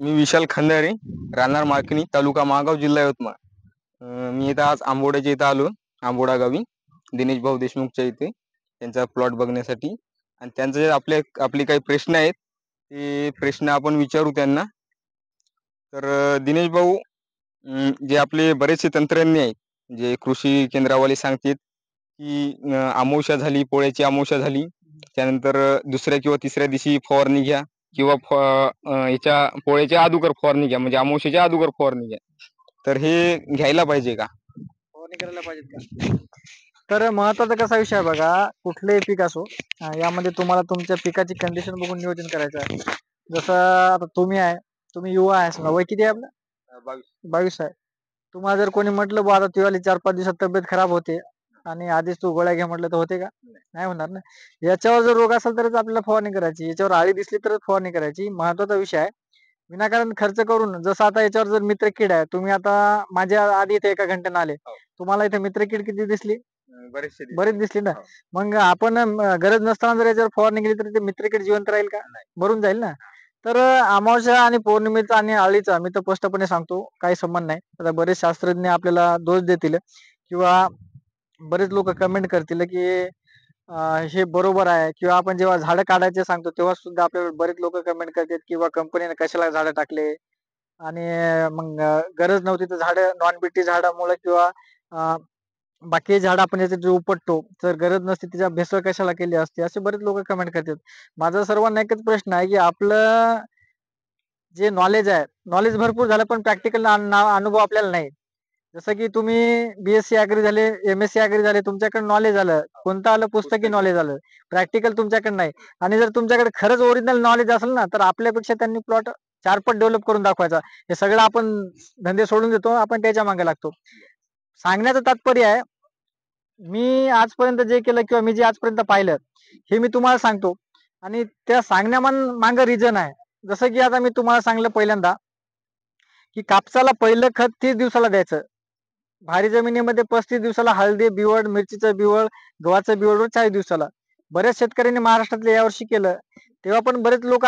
मी विशाल खंदारे, राहणार माळकणी, तालुका महागाव, जिल्हा यवतमाळ. मी इथं आज आंबोड्याच्या इथं आलो, आंबोडा गावी दिनेश भाऊ देशमुखच्या इथे त्यांचा प्लॉट बघण्यासाठी. आणि त्यांचे जे आपले काही प्रश्न आहेत ते प्रश्न आपण विचारू त्यांना. तर दिनेश भाऊ, जे आपले बरेचसे तंत्रज्ञ आहेत, जे कृषी केंद्रावाले सांगतात की अमावस्या झाली, पोळ्याची अमावस्या झाली, त्यानंतर दुसऱ्या किंवा तिसऱ्या दिवशी फवारणी घ्या, किंवा याच्या पोळ्याच्या अगोदर फवारणी घ्या, म्हणजे अमावस्येच्या अगोदर फवारणी घ्या. तर हे घ्यायला पाहिजे का? फवारणी करायला पाहिजेत का? तर महत्वाचा कसा विषय आहे बघा, कुठलेही पीक असो, यामध्ये तुम्हाला तुमच्या पिकाची कंडिशन बघून नियोजन करायचं आहे. जसं आता तुम्ही युवा आहे, समजा वय किती आहे आपलं? 22 आहे. तुम्हाला जर कोणी म्हटलं बा आता तुझ्यावाली 4-5 दिवसात तब्येत खराब होते आणि आधीच तू गोळ्या घे म्हटलं तर होते का? नाही होणार ना. याच्यावर जर रोग असेल तरच आपल्याला फवारणी करायची, याच्यावर आळी दिसली तरच फवारणी करायची. महत्वाचा विषय आहे. विनाकारण खर्च करून, जसं आता याच्यावर जर मित्रकीड आहे, तुम्ही आता माझ्या आधी इथे 1 घंट्यानं आले, तुम्हाला इथे मित्रकीड किती दिसली? बरीच दिसली ना. मग आपण गरज नसताना जर याच्यावर फवारणी केली तर ते मित्रकीड जिवंत राहील का? मरून जाईल ना. तर अमावस्या आणि पौर्णिमेचा आणि आळीचा मी तर स्पष्टपणे सांगतो, काही संबंध नाही. आता बरेच शास्त्रज्ञ आपल्याला दोष देतील किंवा बरेच लोक कमेंट करतील की हे बरोबर आहे, किंवा आपण जेव्हा झाडं काढायचे सांगतो तेव्हा सुद्धा आपल्याला बरेच लोक कमेंट करतात किंवा कंपनीने कशाला झाडं टाकले, आणि मग गरज नव्हती तर झाडं नॉन बीटी झाडामुळे किंवा बाकी झाड आपण याचे जे उपटतो, तर गरज नसती त्याच्या भेसळ कशाला केली असते, असे बरेच लोक कमेंट करतात. माझा सर्वांना एकच प्रश्न आहे की आपलं जे नॉलेज आहे, नॉलेज भरपूर झालं पण प्रॅक्टिकल अनुभव आपल्याला नाही. जसं की तुम्ही बीएससी अॅग्री झाले, एमएससी अॅग्री झाले, तुमच्याकडे नॉलेज आलं, कोणतं आलं? पुस्तकी नॉलेज आलं. प्रॅक्टिकल तुमच्याकडे नाही. आणि जर तुमच्याकडे खरंच ओरिजिनल नॉलेज असेल ना, तर आपल्यापेक्षा त्यांनी प्लॉट 4 पट डेव्हलप करून दाखवायचा. हे सगळं आपण धंदे सोडून देतो, आपण त्याच्या मागे लागतो. सांगण्याचं तात्पर्य आहे, मी आजपर्यंत जे केलं किंवा मी जे आजपर्यंत पाहिलं, हे मी तुम्हाला सांगतो. आणि त्या सांगण्यामागं रिझन आहे. जसं की आता मी तुम्हाला सांगलं पहिल्यांदा, की कापसाला पहिलं खत 30 दिवसाला द्यायचं. भारी जमिनीमध्ये 35 दिवसाला हळदी, बिवड, मिरचीचं बिवड, गव्हाचं बिवड 40 दिवसाला. बऱ्याच शेतकऱ्यांनी महाराष्ट्रातल्या यावर्षी केलं. तेव्हा पण बरेच लोक